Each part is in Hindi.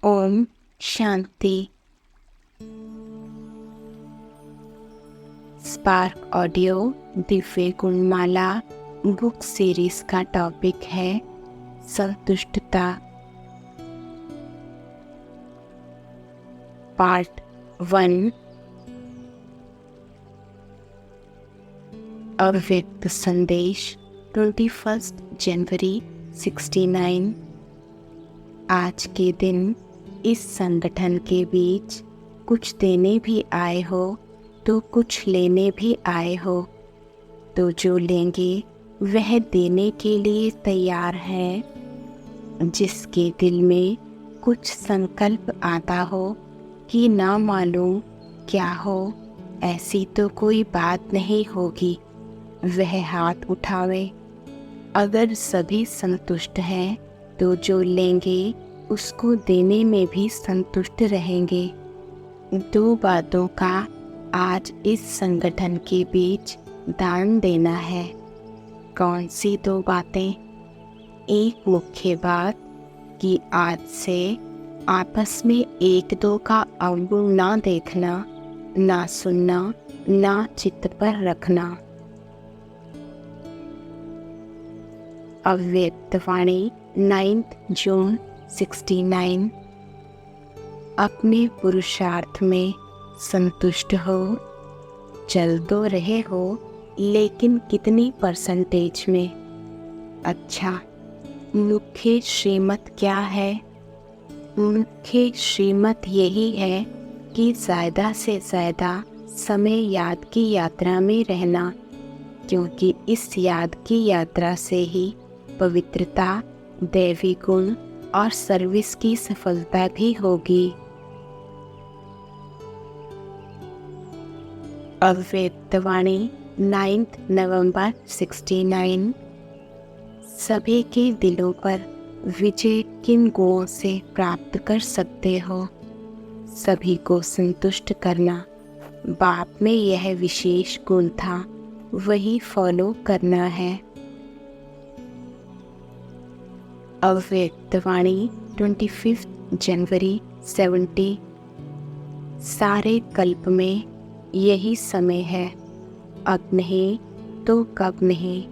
Om Shanti. Spark audio Divya Gunmala book series का टॉपिक है संतुष्टता। पार्ट 1। अव्यक्त संदेश 21 जनवरी 69। आज के दिन इस संगठन के बीच कुछ देने भी आए हो तो कुछ लेने भी आए हो, तो जो लेंगे वह देने के लिए तैयार है। जिसके दिल में कुछ संकल्प आता हो कि ना मालूम क्या हो, ऐसी तो कोई बात नहीं होगी, वह हाथ उठावे। अगर सभी संतुष्ट हैं तो जो लेंगे उसको देने में भी संतुष्ट रहेंगे। दो बातों का आज इस संगठन के बीच दान देना है। कौन सी दो बातें? एक मुख्य बात कि आज से आपस में एक दो का अवगुण ना देखना, ना सुनना, ना चित्त पर रखना। अव्यक्त वाणी 9 जून 69। अपने पुरुषार्थ में संतुष्ट हो। चल तो रहे हो, लेकिन कितनी परसेंटेज में? अच्छा, मुख्य श्रीमत क्या है? मुख्य श्रीमत यही है कि ज़्यादा से ज़्यादा समय याद की यात्रा में रहना, क्योंकि इस याद की यात्रा से ही पवित्रता, दैवी गुण और सर्विस की सफलता भी होगी। अव्यक्त वाणी 9 नवंबर 69। सभी के दिलों पर विजय किन गुणों से प्राप्त कर सकते हो? सभी को संतुष्ट करना। बाप में यह विशेष गुण था, वही फॉलो करना है। अव्यक्त वाणी 25 जनवरी 70। सारे कल्प में यही समय है, अब नहीं तो कब नहीं,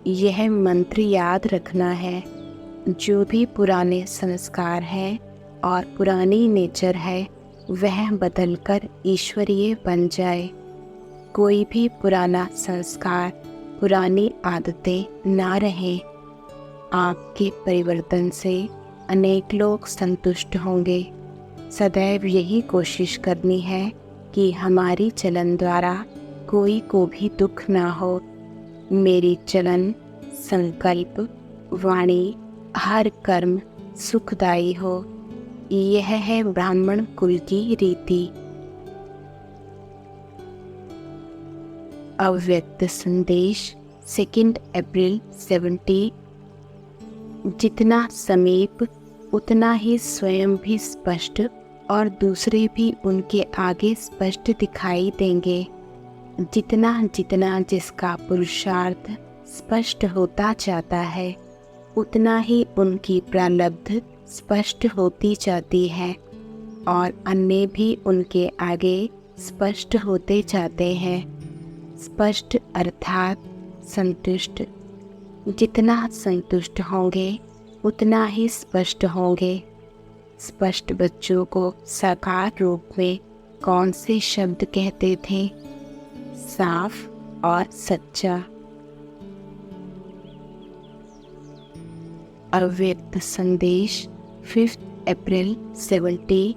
यह मंत्र याद रखना है। जो भी पुराने संस्कार हैं और पुरानी नेचर है वह बदलकर ईश्वरीय बन जाए। कोई भी पुराना संस्कार, पुरानी आदतें ना रहें। आपके परिवर्तन से अनेक लोग संतुष्ट होंगे। सदैव यही कोशिश करनी है कि हमारी चलन द्वारा कोई को भी दुख ना हो। मेरी चलन, संकल्प, वाणी, हर कर्म सुखदायी हो, यह है ब्राह्मण कुल की रीति। अव्यक्त संदेश 2 अप्रैल 70। जितना समीप उतना ही स्वयं भी स्पष्ट और दूसरे भी उनके आगे स्पष्ट दिखाई देंगे। जितना जितना जिसका पुरुषार्थ स्पष्ट होता जाता है, उतना ही उनकी प्रारब्ध स्पष्ट होती जाती है और अन्य भी उनके आगे स्पष्ट होते जाते हैं। स्पष्ट अर्थात संतुष्ट। जितना संतुष्ट होंगे उतना ही स्पष्ट होंगे। स्पष्ट बच्चों को साकार रूप में कौन से शब्द कहते थे? साफ और सच्चा। अव्यक्त संदेश 5 अप्रैल 70।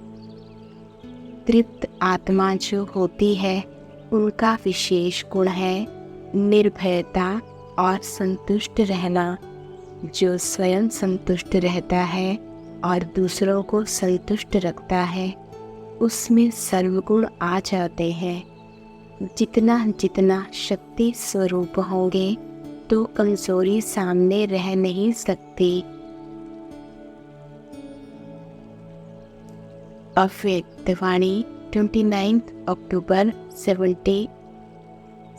तृप्त आत्मा जो होती है उनका विशेष गुण है निर्भयता और संतुष्ट रहना। जो स्वयं संतुष्ट रहता है और दूसरों को संतुष्ट रखता है, उसमें सर्वगुण आ जाते हैं। जितना जितना शक्ति स्वरूप होंगे तो कमजोरी सामने रह नहीं सकती। अव्यक्त वाणी 29 अक्टूबर 70।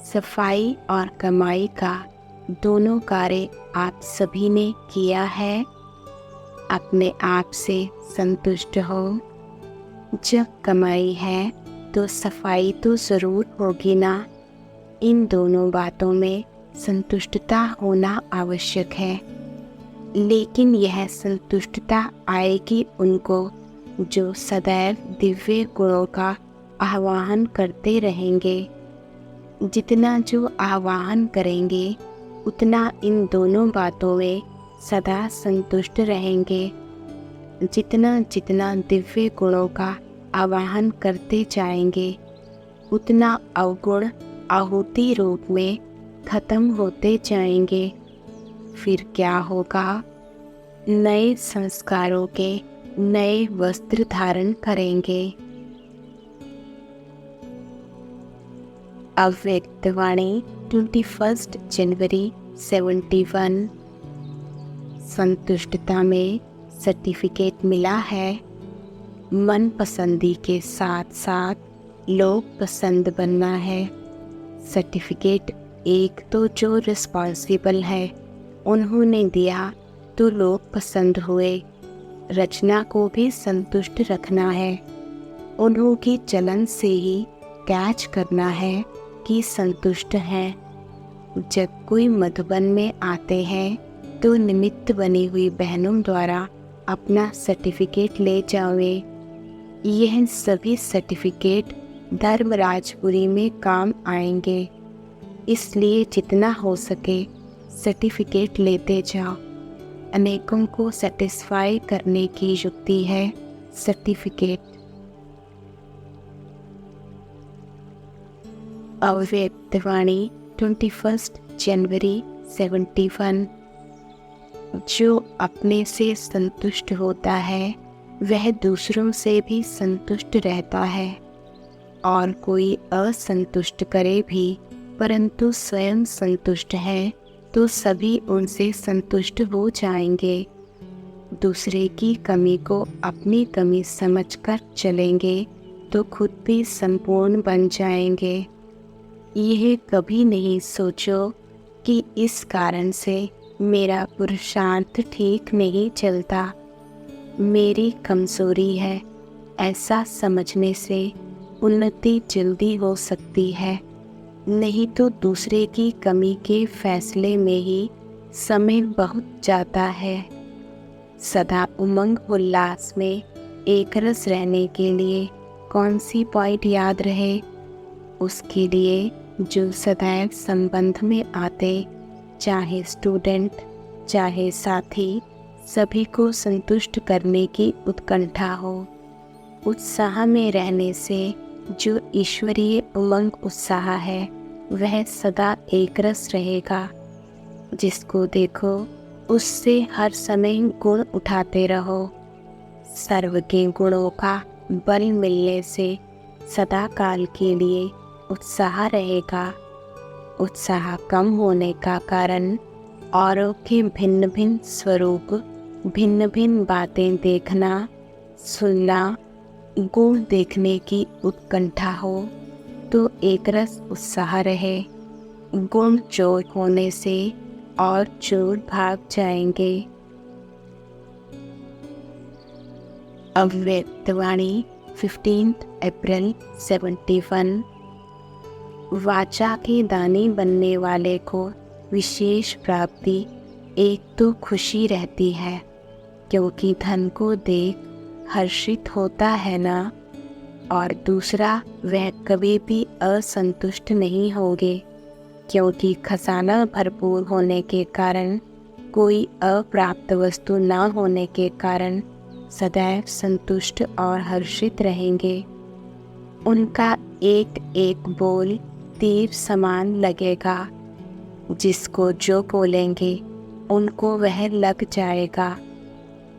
सफाई और कमाई का दोनों कार्य आप सभी ने किया है। अपने आप से संतुष्ट हो। जब कमाई है तो सफाई तो ज़रूर होगी ना। इन दोनों बातों में संतुष्टता होना आवश्यक है, लेकिन यह संतुष्टता आएगी उनको जो सदैव दिव्य गुणों का आह्वान करते रहेंगे। जितना जो आह्वान करेंगे उतना इन दोनों बातों में सदा संतुष्ट रहेंगे। जितना जितना दिव्य गुणों का आवाहन करते जाएंगे उतना अवगुण आहुति रूप में खत्म होते जाएंगे। फिर क्या होगा? नए संस्कारों के नए वस्त्र धारण करेंगे। अव्यक्तवाणी 21 जनवरी 71। संतुष्टता में सर्टिफिकेट मिला है। मन पसंदी के साथ साथ लोग पसंद बनना है। सर्टिफिकेट एक तो जो रिस्पॉन्सिबल है उन्होंने दिया तो लोग पसंद हुए। रचना को भी संतुष्ट रखना है। उन्हों की चलन से ही कैच करना है कि संतुष्ट हैं। जब कोई मधुबन में आते हैं तो निमित्त बनी हुई बहनों द्वारा अपना सर्टिफिकेट ले जावे। यह सभी सर्टिफिकेट धर्मराजपुरी में काम आएंगे, इसलिए जितना हो सके सर्टिफिकेट लेते जाओ। अनेकों को सेटिस्फाई करने की युक्ति है सर्टिफिकेट। अव्यक्तवाणी 21 जनवरी 71। जो अपने से संतुष्ट होता है वह दूसरों से भी संतुष्ट रहता है, और कोई असंतुष्ट करे भी परंतु स्वयं संतुष्ट है तो सभी उनसे संतुष्ट हो जाएंगे। दूसरे की कमी को अपनी कमी समझकर चलेंगे तो खुद भी संपूर्ण बन जाएंगे। यह कभी नहीं सोचो कि इस कारण से मेरा पुरुषार्थ ठीक नहीं चलता, मेरी कमज़ोरी है। ऐसा समझने से उन्नति जल्दी हो सकती है, नहीं तो दूसरे की कमी के फैसले में ही समय बहुत जाता है। सदा उमंग उल्लास में एक रस रहने के लिए कौन सी पॉइंट याद रहे? उसके लिए जो सदैव संबंध में आते, चाहे स्टूडेंट चाहे साथी, सभी को संतुष्ट करने की उत्कंठा हो। उत्साह में रहने से जो ईश्वरीय उमंग उत्साह है वह सदा एक रस रहेगा। जिसको देखो उससे हर समय गुण उठाते रहो। सर्व के गुणों का बल मिलने से सदा काल के लिए उत्साह रहेगा। उत्साह कम होने का कारण औरों के भिन्न भिन्न स्वरूप, भिन्न भिन्न बातें देखना, सुनना, गुण देखने की उत्कंठा हो तो एक रस उत्साह रहे। गुण चोर होने से और चोर भाग जाएंगे। अव्यक्तवाणी 15 अप्रैल 71। वाचा के दानी बनने वाले को विशेष प्राप्ति एक तो खुशी रहती है, क्योंकि धन को देख हर्षित होता है ना, और दूसरा वह कभी भी असंतुष्ट नहीं होंगे, क्योंकि खजाना भरपूर होने के कारण, कोई अप्राप्त वस्तु न होने के कारण सदैव संतुष्ट और हर्षित रहेंगे। उनका एक एक बोल तीर समान लगेगा। जिसको जो बोलेंगे उनको वह लग जाएगा।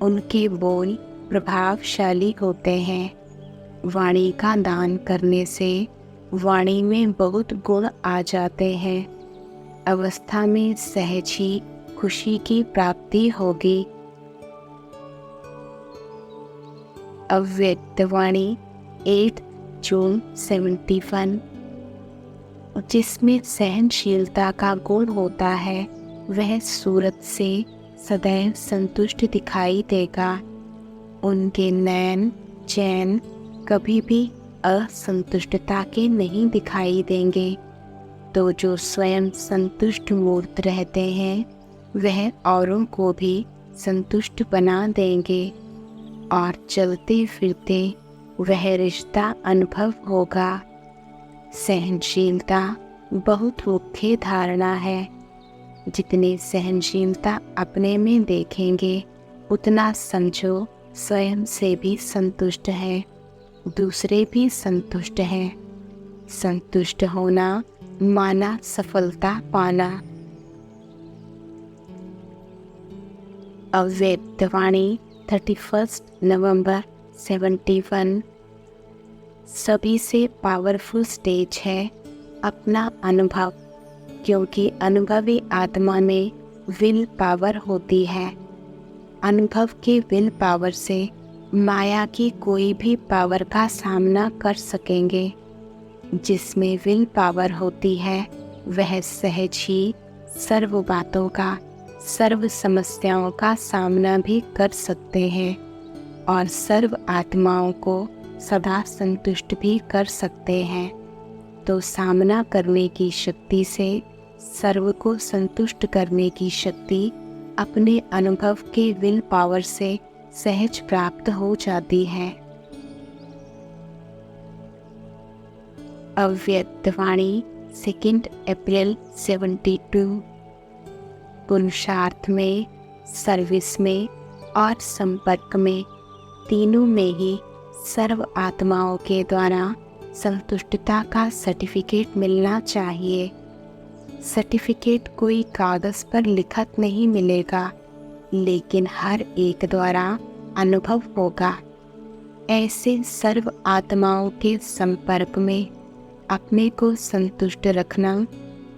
उनके बोल प्रभावशाली होते हैं। वाणी का दान करने से वाणी में बहुत गुण आ जाते हैं। अवस्था में सहज ही खुशी की प्राप्ति होगी। अव्यक्तवाणी 8 जून 71। जिसमें सहनशीलता का गुण होता है वह सूरत से सदैव संतुष्ट दिखाई देगा। उनके नयन चैन कभी भी असंतुष्टता के नहीं दिखाई देंगे। तो जो स्वयं संतुष्ट मूर्त रहते हैं वह औरों को भी संतुष्ट बना देंगे और चलते फिरते वह रिश्ता अनुभव होगा। सहनशीलता बहुत मुख्य धारणा है। जितनी सहनशीलता अपने में देखेंगे उतना समझो स्वयं से भी संतुष्ट है, दूसरे भी संतुष्ट हैं। संतुष्ट होना माना सफलता पाना। अव्यक्तवाणी 31 नवंबर 71। सभी से पावरफुल स्टेज है अपना अनुभव, क्योंकि अनुभवी आत्मा में विल पावर होती है। अनुभव के विल पावर से माया की कोई भी पावर का सामना कर सकेंगे। जिसमें विल पावर होती है वह सहज ही सर्व बातों का, सर्व समस्याओं का सामना भी कर सकते हैं और सर्व आत्माओं को सदा संतुष्ट भी कर सकते हैं। तो सामना करने की शक्ति से सर्व को संतुष्ट करने की शक्ति अपने अनुभव के विल पावर से सहज प्राप्त हो जाती है। अव्यक्तवाणी 2 अप्रैल 72। पुरुषार्थ में, सर्विस में और संपर्क में, तीनों में ही सर्व आत्माओं के द्वारा संतुष्टता का सर्टिफिकेट मिलना चाहिए। सर्टिफिकेट कोई कागज़ पर लिखत नहीं मिलेगा, लेकिन हर एक द्वारा अनुभव होगा। ऐसे सर्व आत्माओं के संपर्क में अपने को संतुष्ट रखना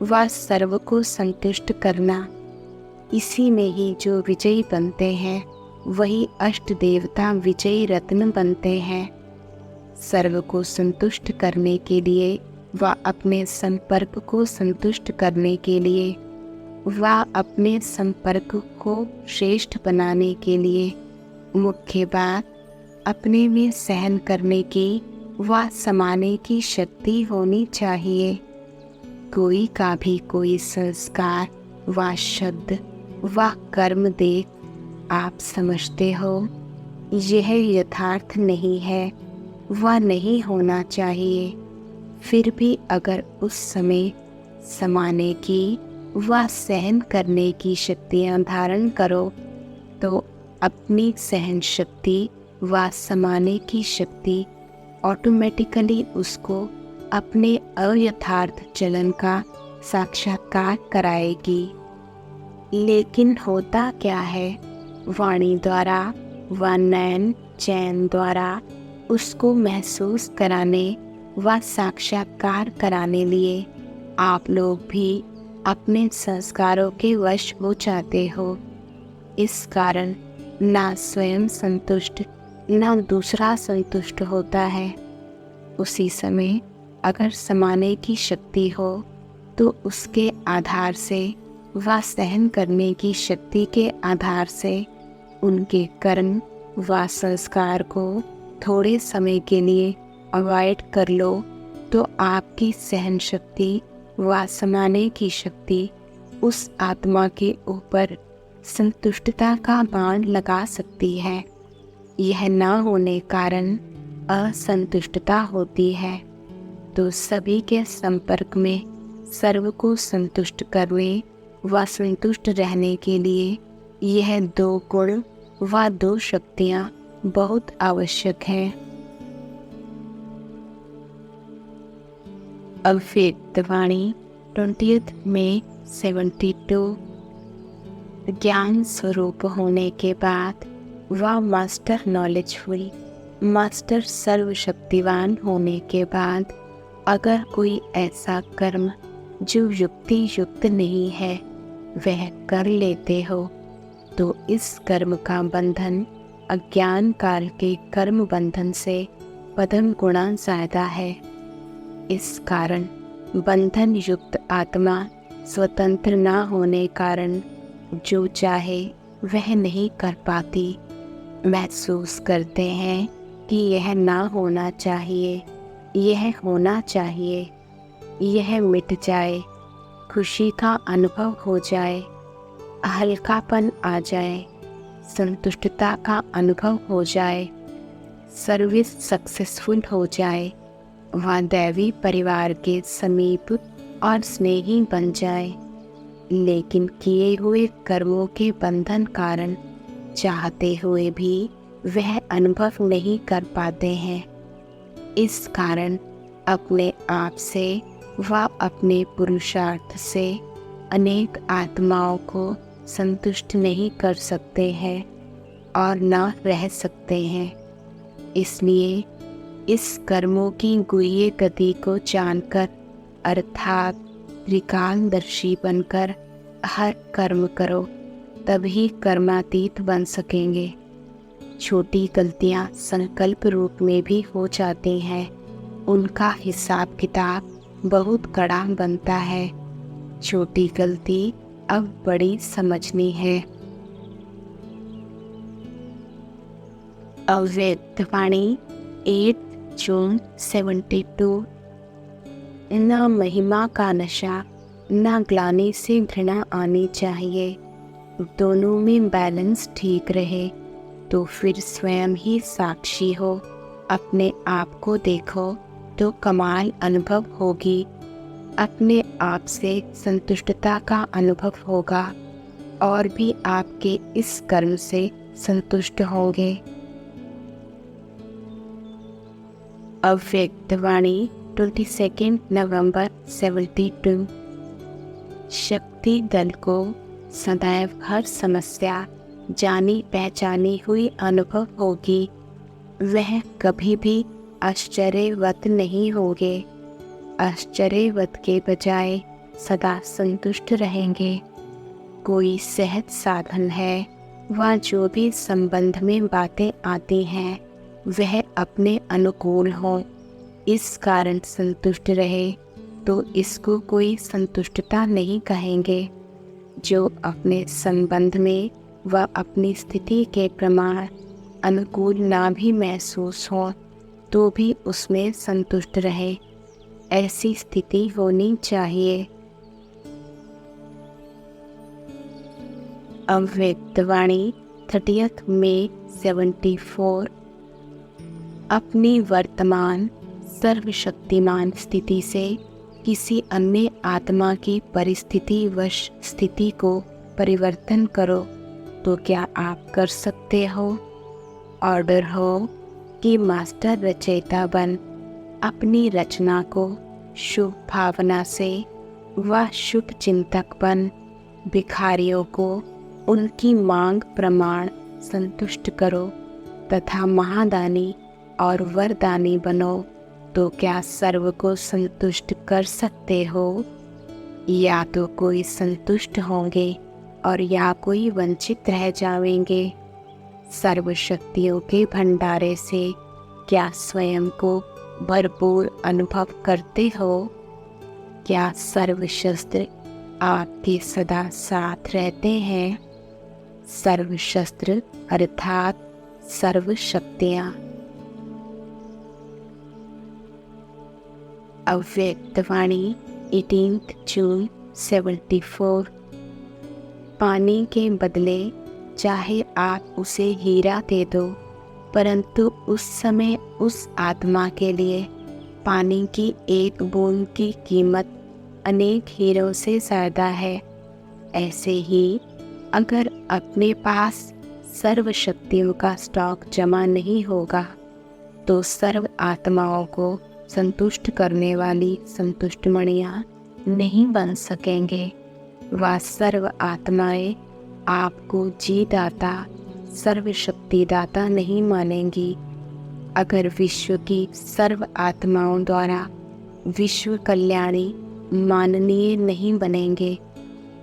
व सर्व को संतुष्ट करना, इसी में ही जो विजयी बनते हैं वही अष्ट देवता विजयी रत्न बनते हैं। सर्व को संतुष्ट करने के लिए व अपने संपर्क को संतुष्ट करने के लिए व अपने संपर्क को श्रेष्ठ बनाने के लिए मुख्य बात अपने में सहन करने की व समाने की शक्ति होनी चाहिए। कोई का भी कोई संस्कार व शब्द व कर्म देख आप समझते हो यह यथार्थ नहीं है व नहीं होना चाहिए, फिर भी अगर उस समय समाने की व सहन करने की शक्तियाँ धारण करो तो अपनी सहन शक्ति व समाने की शक्ति ऑटोमेटिकली उसको अपने अयथार्थ चलन का साक्षात्कार कराएगी। लेकिन होता क्या है, वाणी द्वारा व नयन चैन द्वारा उसको महसूस कराने व साक्षात्कार कराने लिए आप लोग भी अपने संस्कारों के वश हो जाते हो। इस कारण ना स्वयं संतुष्ट ना दूसरा संतुष्ट होता है। उसी समय अगर समाने की शक्ति हो तो उसके आधार से व सहन करने की शक्ति के आधार से उनके कर्म व संस्कार को थोड़े समय के लिए अवॉइड कर लो तो आपकी सहन शक्ति व समाने की शक्ति उस आत्मा के ऊपर संतुष्टता का बाण लगा सकती है। यह न होने कारण असंतुष्टता होती है। तो सभी के संपर्क में सर्व को संतुष्ट करने व संतुष्ट रहने के लिए यह 2 गुण व 2 शक्तियाँ बहुत आवश्यक हैं। अव्यक्तवाणी 20 मई 72। ज्ञान स्वरूप होने के बाद व मास्टर नॉलेजफुल, मास्टर सर्वशक्तिवान होने के बाद अगर कोई ऐसा कर्म जो युक्ति युक्त नहीं है वह कर लेते हो तो इस कर्म का बंधन अज्ञान काल के कर्म बंधन से पदम गुणा ज़्यादा है। इस कारण बंधन युक्त आत्मा स्वतंत्र न होने कारण जो चाहे वह नहीं कर पाती। महसूस करते हैं कि यह ना होना चाहिए, यह होना चाहिए, यह मिट जाए, खुशी का अनुभव हो जाए, हल्कापन आ जाए, संतुष्टता का अनुभव हो जाए, सर्विस सक्सेसफुल हो जाए, वह दैवी परिवार के समीप और स्नेही बन जाए। लेकिन किए हुए कर्मों के बंधन कारण चाहते हुए भी वह अनुभव नहीं कर पाते हैं। इस कारण अपने आप से व अपने पुरुषार्थ से अनेक आत्माओं को संतुष्ट नहीं कर सकते हैं और न रह सकते हैं। इसलिए इस कर्मों की गुह्य गति को जानकर अर्थात त्रिकालदर्शी बनकर हर कर्म करो, तभी कर्मातीत बन सकेंगे। छोटी गलतियां संकल्प रूप में भी हो जाती हैं, उनका हिसाब किताब बहुत कड़ा बनता है। छोटी गलती अब बड़ी समझनी है। अव्यक्तवाणी 8 जून 72। न महिमा का नशा न ग्लानि से घृणा आनी चाहिए। दोनों में बैलेंस ठीक रहे तो फिर स्वयं ही साक्षी हो। अपने आप को देखो तो कमाल अनुभव होगी। अपने आप से संतुष्टता का अनुभव होगा और भी आपके इस कर्म से संतुष्ट होंगे। अव्यक्तवाणी 22 नवंबर 72। शक्ति दल को सदैव हर समस्या जानी पहचानी हुई अनुभव होगी। वह कभी भी आश्चर्यवत नहीं होंगे। आश्चर्यवत के बजाय सदा संतुष्ट रहेंगे। कोई सहज साधन है, वह जो भी संबंध में बातें आती हैं वह अपने अनुकूल हो, इस कारण संतुष्ट रहे तो इसको कोई संतुष्टता नहीं कहेंगे। जो अपने संबंध में व अपनी स्थिति के प्रमाण अनुकूल ना भी महसूस हो तो भी उसमें संतुष्ट रहे, ऐसी स्थिति होनी चाहिए। अव्यक्तवाणी 30 मई 74। अपनी वर्तमान सर्वशक्तिमान स्थिति से किसी अन्य आत्मा की परिस्थिति वश स्थिति को परिवर्तन करो तो क्या आप कर सकते हो? ऑर्डर हो कि मास्टर रचयिता बन अपनी रचना को शुभ भावना से व शुभ चिंतक बन भिखारियों को उनकी मांग प्रमाण संतुष्ट करो तथा महादानी और वरदानी बनो तो क्या सर्व को संतुष्ट कर सकते हो? या तो कोई संतुष्ट होंगे और या कोई वंचित रह जाएंगे। सर्व शक्तियों के भंडारे से क्या स्वयं को भरपूर अनुभव करते हो? क्या सर्व शस्त्र आपके सदा साथ रहते हैं? सर्व शस्त्र अर्थात सर्व शक्तियाँ। अव्यक्तवाणी 18 जून 74। पानी के बदले चाहे आप उसे हीरा दे दो, परंतु उस समय उस आत्मा के लिए पानी की एक बूंद की कीमत अनेक हीरों से ज़्यादा है। ऐसे ही अगर अपने पास सर्व शक्तियों का स्टॉक जमा नहीं होगा तो सर्व आत्माओं को संतुष्ट करने वाली संतुष्ट मणियाँ नहीं बन सकेंगे। वह सर्व आत्माएं आपको जीदाता सर्वशक्तिदाता नहीं मानेंगी। अगर विश्व की सर्व आत्माओं द्वारा विश्व कल्याणी माननीय नहीं बनेंगे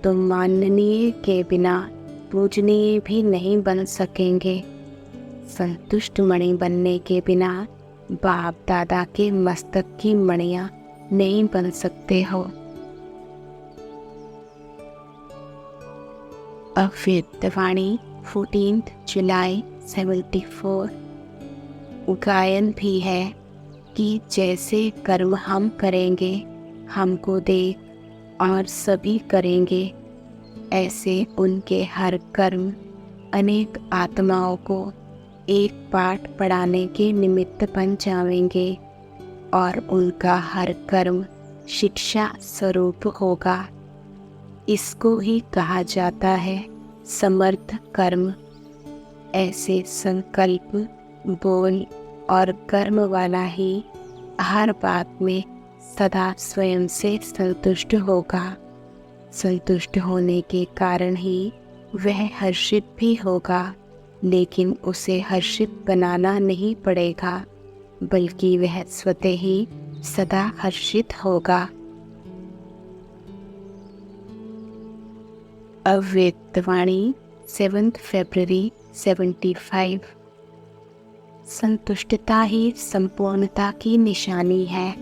तो माननीय के बिना पूजनीय भी नहीं बन सकेंगे। संतुष्ट मणि बनने के बिना बाप दादा के मस्तक की मणियाँ नहीं बन सकते हो। अव्यक्तवाणी 14 जुलाई 74। गायन भी है कि जैसे कर्म हम करेंगे हमको देख और सभी करेंगे, ऐसे उनके हर कर्म अनेक आत्माओं को एक पाठ पढ़ाने के निमित्त बन जाएंगे और उनका हर कर्म शिक्षा स्वरूप होगा। इसको ही कहा जाता है समर्थ कर्म। ऐसे संकल्प, बोल और कर्म वाला ही हर बात में सदा स्वयं से संतुष्ट होगा। संतुष्ट होने के कारण ही वह हर्षित भी होगा, लेकिन उसे हर्षित बनाना नहीं पड़ेगा, बल्कि वह स्वतः ही सदा हर्षित होगा। अव्यक्तवाणी 7 फरवरी 75। संतुष्टता ही संपूर्णता की निशानी है।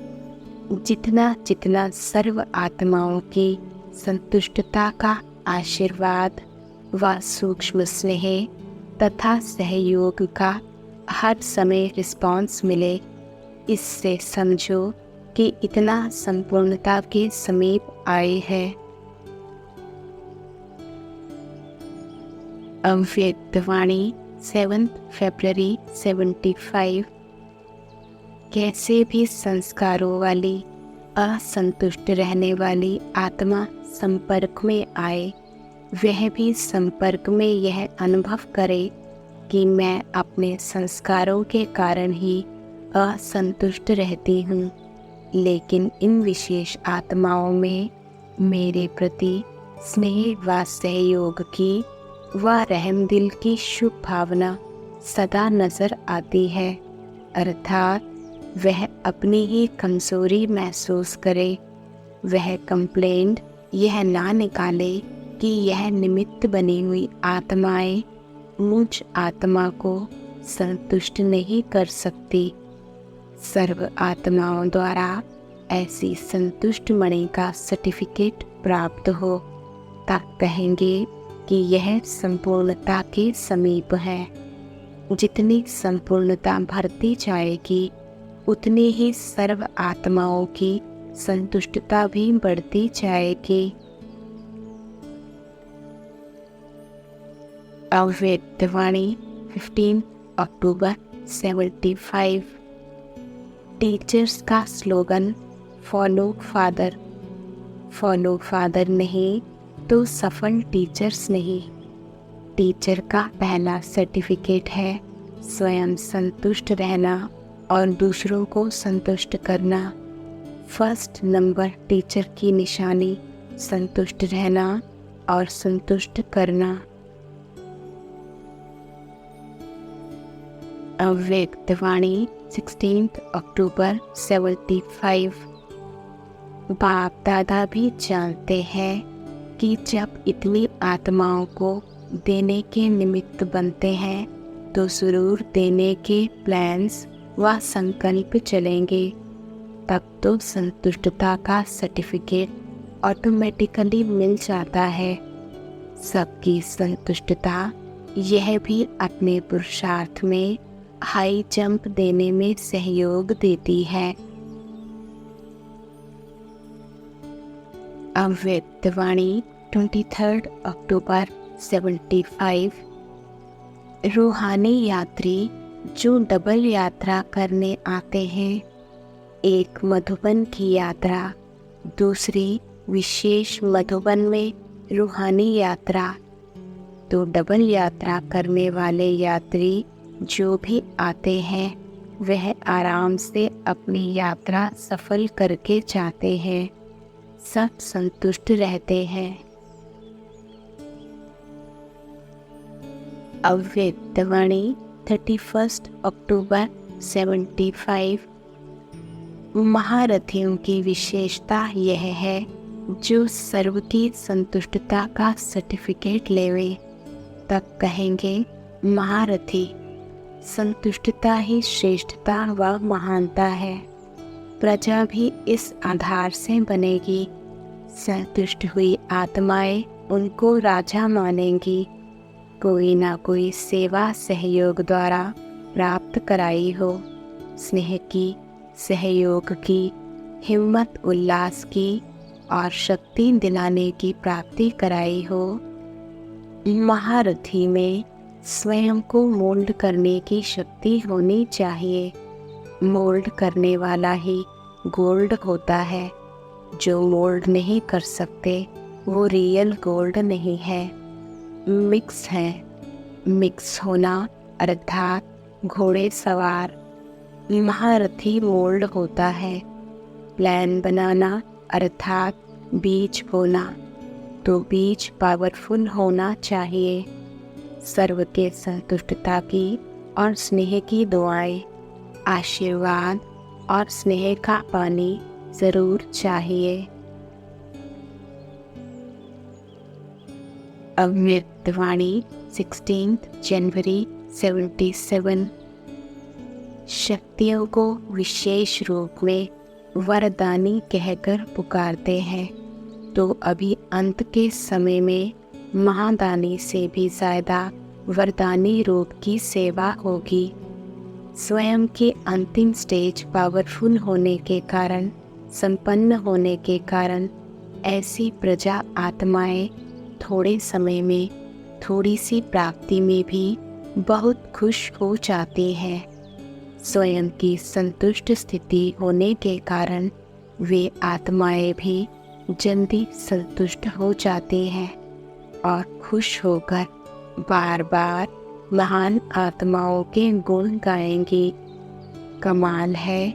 जितना जितना सर्व आत्माओं की संतुष्टता का आशीर्वाद व सूक्ष्म स्नेह तथा सहयोग का हर समय रिस्पॉन्स मिले, इससे समझो कि इतना संपूर्णता के समीप आए हैं। अव्यक्तवाणी 7 फरवरी 75। कैसे भी संस्कारों वाली असंतुष्ट रहने वाली आत्मा संपर्क में आए, वह भी संपर्क में यह अनुभव करे कि मैं अपने संस्कारों के कारण ही असंतुष्ट रहती हूँ, लेकिन इन विशेष आत्माओं में मेरे प्रति स्नेह व सहयोग की व रहम दिल की शुभ भावना सदा नजर आती है। अर्थात वह अपनी ही कमजोरी महसूस करे, वह कंप्लेंट यह ना निकाले कि यह निमित्त बनी हुई आत्माएं मुझ आत्मा को संतुष्ट नहीं कर सकती। सर्व आत्माओं द्वारा ऐसी संतुष्ट मणि का सर्टिफिकेट प्राप्त हो, तब कहेंगे कि यह संपूर्णता के समीप है। जितनी संपूर्णता भरती जाएगी, उतनी ही सर्व आत्माओं की संतुष्टता भी बढ़ती जाएगी। अव्यक्तवाणी 15 अक्टूबर 75। टीचर्स का slogan follow father. Follow father नहीं तो सफल टीचर्स नहीं। टीचर का पहला सर्टिफिकेट है स्वयं संतुष्ट रहना और दूसरों को संतुष्ट करना। फर्स्ट नंबर टीचर की निशानी संतुष्ट रहना और संतुष्ट करना। अव्यक्तवाणी 16 अक्टूबर 75। बाप दादा भी जानते हैं कि जब इतनी आत्माओं को देने के निमित्त बनते हैं तो जरूर देने के प्लान्स व संकल्प चलेंगे। तब तो संतुष्टता का सर्टिफिकेट ऑटोमेटिकली मिल जाता है। सबकी संतुष्टता यह भी अपने पुरुषार्थ में हाई जंप देने में सहयोग देती है। अव्यक्तवाणी 23 अक्टूबर 75। रूहानी यात्री जो डबल यात्रा करने आते हैं, एक मधुबन की यात्रा, दूसरी विशेष मधुबन में रूहानी यात्रा, तो डबल यात्रा करने वाले यात्री जो भी आते हैं वह आराम से अपनी यात्रा सफल करके जाते हैं। सब संतुष्ट रहते हैं। अव्यक्तवाणी 31 अक्टूबर 75। महारथियों की विशेषता यह है जो सर्व की संतुष्टता का सर्टिफिकेट लेवे, तब कहेंगे महारथी। संतुष्टता ही श्रेष्ठता व महानता है। प्रजा भी इस आधार से बनेगी। संतुष्ट हुई आत्माएं उनको राजा मानेंगी। कोई ना कोई सेवा सहयोग द्वारा प्राप्त कराई हो, स्नेह की, सहयोग की, हिम्मत उल्लास की और शक्ति दिलाने की प्राप्ति कराई हो। महारथी में स्वयं को मोल्ड करने की शक्ति होनी चाहिए। मोल्ड करने वाला ही गोल्ड होता है। जो मोल्ड नहीं कर सकते वो रियल गोल्ड नहीं है, मिक्स है। मिक्स होना अर्थात घोड़े सवार। महारथी मोल्ड होता है। प्लान बनाना अर्थात बीज बोना, तो बीज पावरफुल होना चाहिए। सर्व के संतुष्टता की और स्नेह की दुआएं, आशीर्वाद और स्नेह का पानी जरूर चाहिए। अव्यक्तवाणी 16 जनवरी 77। शक्तियों को विशेष रूप में वरदानी कहकर पुकारते हैं, तो अभी अंत के समय में महादानी से भी ज़्यादा वरदानी रूप की सेवा होगी। स्वयं के अंतिम स्टेज पावरफुल होने के कारण, संपन्न होने के कारण ऐसी प्रजा आत्माएं थोड़े समय में थोड़ी सी प्राप्ति में भी बहुत खुश हो जाती हैं। स्वयं की संतुष्ट स्थिति होने के कारण वे आत्माएं भी जल्दी संतुष्ट हो जाती हैं और खुश होकर बार बार महान आत्माओं के गुण गाएंगी। कमाल है,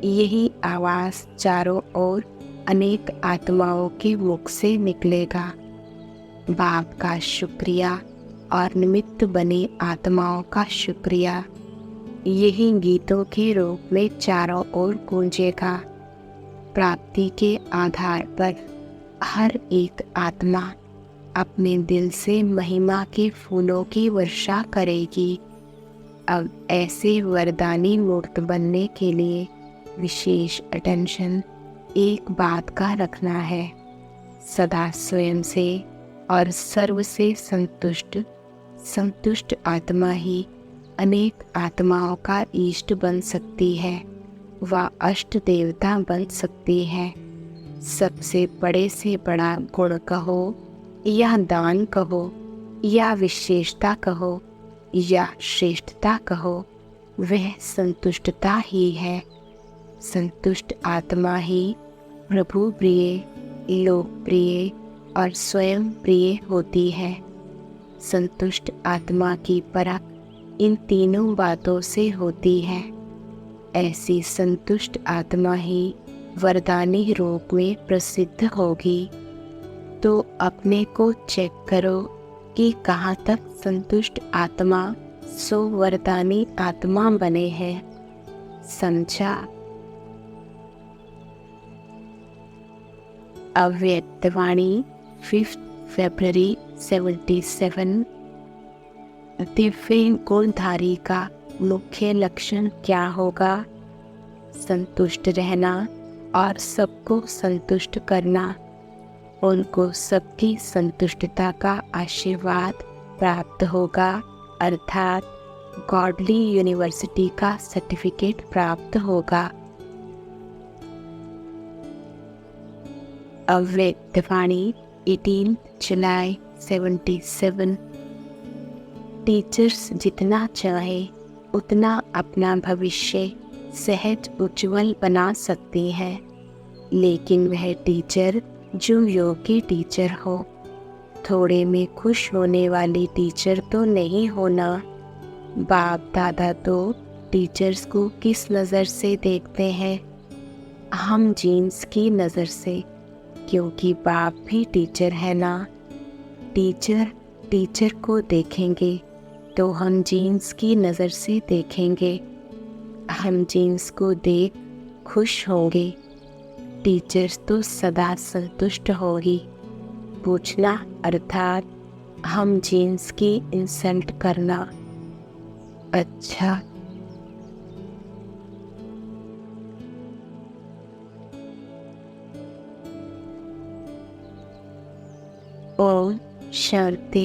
यही आवाज़ चारों ओर अनेक आत्माओं के मुख से निकलेगा। बाप का शुक्रिया और निमित्त बनी आत्माओं का शुक्रिया, यही गीतों के रूप में चारों ओर गूंजेगा। प्राप्ति के आधार पर हर एक आत्मा अपने दिल से महिमा के फूलों की वर्षा करेगी। अब ऐसे वरदानी मूर्त बनने के लिए विशेष अटेंशन एक बात का रखना है, सदा स्वयं से और सर्व से संतुष्ट आत्मा ही अनेक आत्माओं का इष्ट बन सकती है, वह अष्ट देवता बन सकती है। सबसे बड़े से बड़ा गुण कहो या दान कहो या विशेषता कहो या श्रेष्ठता कहो, वह संतुष्टता ही है। संतुष्ट आत्मा ही प्रभु प्रिय, लोकप्रिय और स्वयं प्रिय होती है। संतुष्ट आत्मा की परख इन तीनों बातों से होती है। ऐसी संतुष्ट आत्मा ही वरदानी रूप में प्रसिद्ध होगी। तो अपने को चेक करो कि कहाँ तक संतुष्ट आत्मा सो वरदानी आत्मा बने हैं। समझा? अव्यक्तवाणी 5 फरवरी 77। दिव्य गुणधारी का मुख्य लक्षण क्या होगा? संतुष्ट रहना और सबको संतुष्ट करना। उनको सबकी संतुष्टता का आशीर्वाद प्राप्त होगा, अर्थात गॉडली यूनिवर्सिटी का सर्टिफिकेट प्राप्त होगा। अव्यक्तवाणी 18 जुलाई 77। टीचर्स जितना चाहे उतना अपना भविष्य सहज उज्जवल बना सकती है, लेकिन वह टीचर जो योग्य टीचर हो, थोड़े में खुश होने वाली टीचर तो नहीं होना। बाप दादा तो टीचर्स को किस नज़र से देखते हैं? हम जीन्स की नज़र से, क्योंकि बाप भी टीचर है ना। टीचर को देखेंगे तो हम जीन्स की नज़र से देखेंगे। हम जीन्स को देख खुश होंगे, टीचर्स तो सदा संतुष्ट होगी। पूछना अर्थात हम जीन्स की इंसल्ट करना। अच्छा, ओम शर्ते